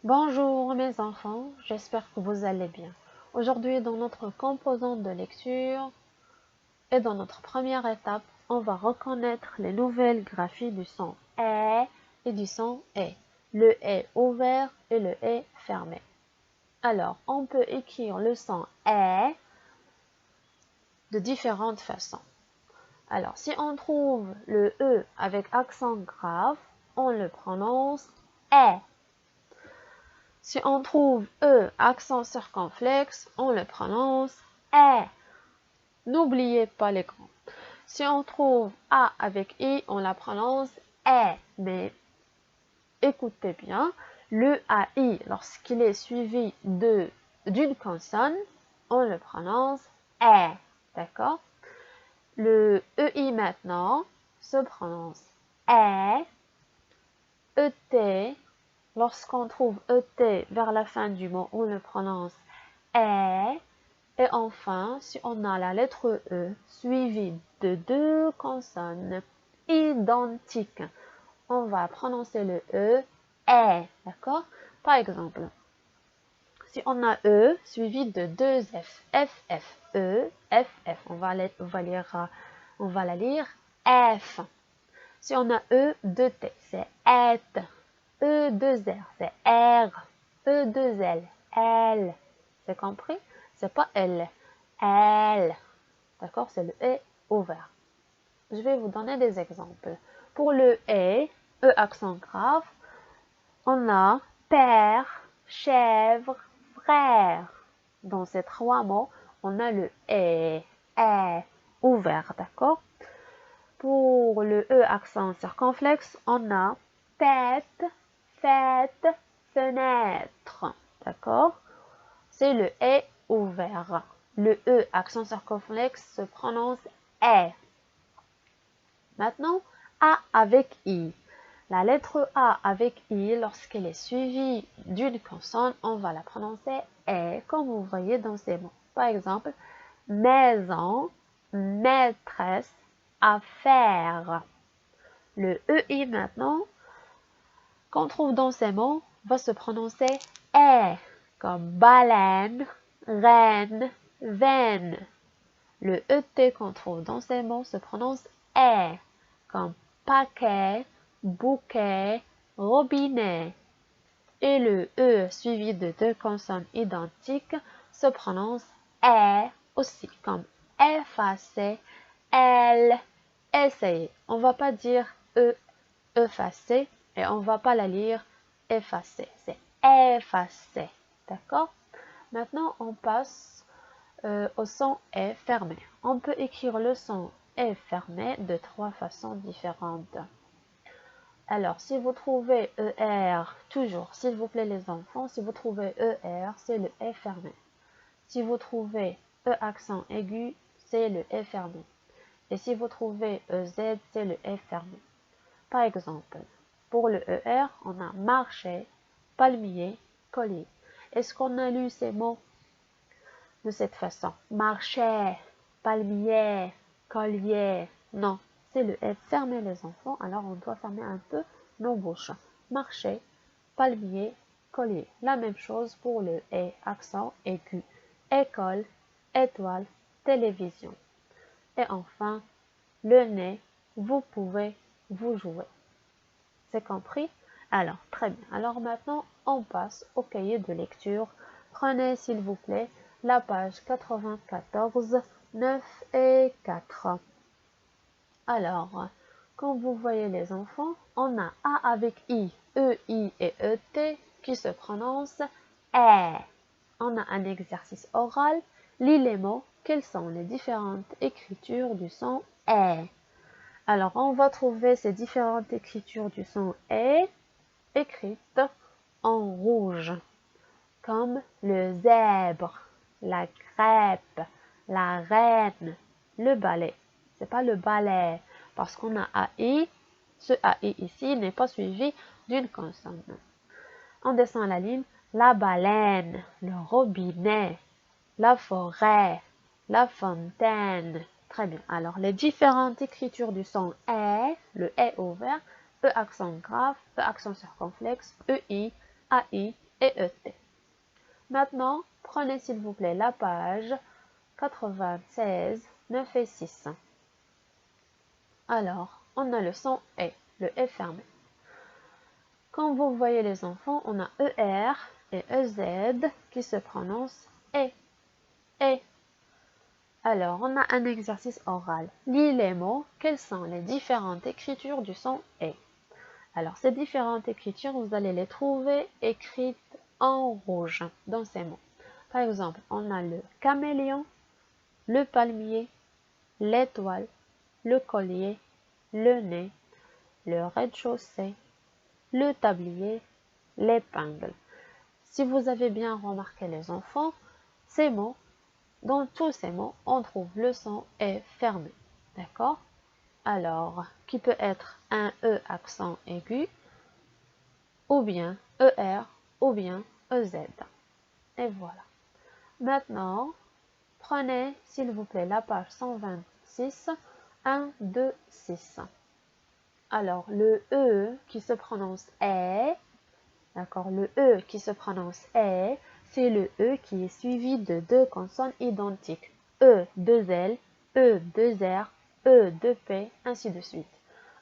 Bonjour mes enfants, j'espère que vous allez bien. Aujourd'hui, dans notre composante de lecture et dans notre première étape, on va reconnaître les nouvelles graphies du son E et du son E. Le E ouvert et le E fermé. Alors, on peut écrire le son E de différentes façons. Alors, si on trouve le E avec accent grave, on le prononce E. Si on trouve E accent circonflexe, on le prononce E. N'oubliez pas les grands. Si on trouve A avec I, on la prononce E. Mais écoutez bien, le AI, lorsqu'il est suivi d'une consonne, on le prononce E. D'accord? Le EI maintenant se prononce E. ET, lorsqu'on trouve ET vers la fin du mot, on le prononce E. Et enfin, si on a la lettre E suivie de deux consonnes identiques, on va prononcer le E, d'accord? Par exemple, si on a E suivi de deux F, F, F, E, F, F, on va la lire F. Si on a E, deux T, c'est ET. E, deux R, c'est R. E, deux L, L. C'est compris? C'est pas L. L. D'accord? C'est le E ouvert. Je vais vous donner des exemples. Pour le E accent grave, on a père, chèvre, frère. Dans ces trois mots, on a le E ouvert. D'accord? Pour le E accent circonflexe, on a tête, fête, fenêtre. D'accord? C'est le E ouvert. Le E accent circonflexe se prononce E. Maintenant, A avec I. La lettre A avec I, lorsqu'elle est suivie d'une consonne, on va la prononcer E, comme vous voyez dans ces mots. Par exemple, maison, maîtresse, affaire. Le EI maintenant, qu'on trouve dans ces mots, va se prononcer E, comme baleine, reine, veine. Le ET qu'on trouve dans ces mots se prononce E, comme paquet, bouquet, robinet. Et le E suivi de deux consonnes identiques se prononce E aussi, comme effacer, elle, essayer. On ne va pas dire E, effacer, et on ne va pas la lire effacer. C'est effacer. D'accord? Maintenant, on passe au son E fermé. On peut écrire le son E fermé de trois façons différentes. Alors, si vous trouvez ER, toujours, s'il vous plaît les enfants, si vous trouvez ER, c'est le E fermé. Si vous trouvez E accent aigu, c'est le E fermé. Et si vous trouvez EZ, c'est le E fermé. Par exemple, pour le ER, on a marché, palmier, collier. Est-ce qu'on a lu ces mots de cette façon? Marché, palmier, collier. Non, c'est le F fermé les enfants, alors on doit fermer un peu nos bouches. Marché, palmier, collier. La même chose pour le E accent aigu. École, étoile, télévision. Et enfin, le nez, vous pouvez, vous jouez. C'est compris? Alors, très bien. Alors maintenant, on passe au cahier de lecture. Prenez, s'il vous plaît, la page 94, 9 et 4. Alors, comme vous voyez les enfants, on a A avec I, E-I et E-T qui se prononcent E. On a un exercice oral. Lis les mots. Quelles sont les différentes écritures du son E? Alors, on va trouver ces différentes écritures du son E écrites en rouge, comme le zèbre, la crêpe, la reine, le balai. C'est pas le balai, parce qu'on a AI. Ce AI ici n'est pas suivi d'une consonne. On descend la ligne. La baleine, le robinet, la forêt, la fontaine. Très bien. Alors, les différentes écritures du son E, le E ouvert, E accent grave, E accent circonflexe, EI, AI, et ET. Maintenant, prenez s'il vous plaît la page 96, 9 et 6. Alors, on a le son E, le E fermé. Quand vous voyez les enfants, on a ER et EZ qui se prononcent E. E. Alors, on a un exercice oral. Lis les mots. Quelles sont les différentes écritures du son E? Alors, ces différentes écritures, vous allez les trouver écrites en rouge dans ces mots. Par exemple, on a le caméléon, le palmier, l'étoile, le collier, le nez, le rez-de-chaussée, le tablier, l'épingle. Si vous avez bien remarqué les enfants, ces mots, dans tous ces mots, on trouve le son E fermé. D'accord? Alors, qui peut être un E accent aigu, ou bien ER, ou bien EZ. Et voilà. Maintenant, prenez, s'il vous plaît, la page 126, 1, 2, 6. Alors, le E qui se prononce E, d'accord, le E qui se prononce E, c'est le E qui est suivi de deux consonnes identiques. E, deux L, E, deux R, E, deux P, ainsi de suite.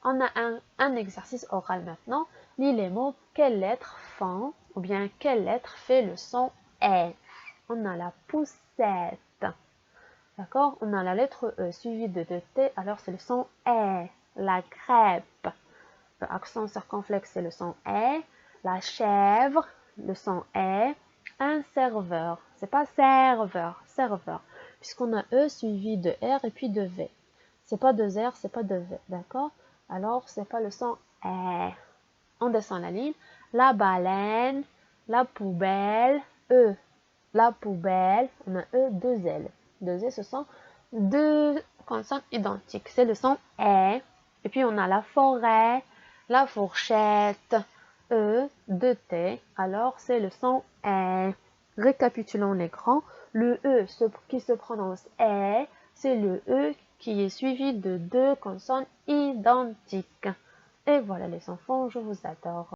On a un exercice oral maintenant. Lis les mots. Quelle lettre font, ou bien quelle lettre fait le son E? On a la poussette. D'accord? On a la lettre E suivie de deux T, alors c'est le son E. La crêpe. Le accent circonflexe, c'est le son E. La chèvre, le son E. Un serveur. C'est pas serveur, serveur. Puisqu'on a E suivi de R et puis de V. C'est pas deux R, c'est pas deux V. D'accord? Alors, c'est pas le son E. On descend la ligne. La baleine, la poubelle, E. La poubelle, on a E, deux L. Deux E, ce sont deux consonnes identiques. C'est le son E. Et puis, on a la forêt, la fourchette, E, deux T. Alors, c'est le son E. Récapitulons les grands. Le E qui se prononce E, c'est le E qui est suivi de deux consonnes identiques. Et voilà les enfants, je vous adore.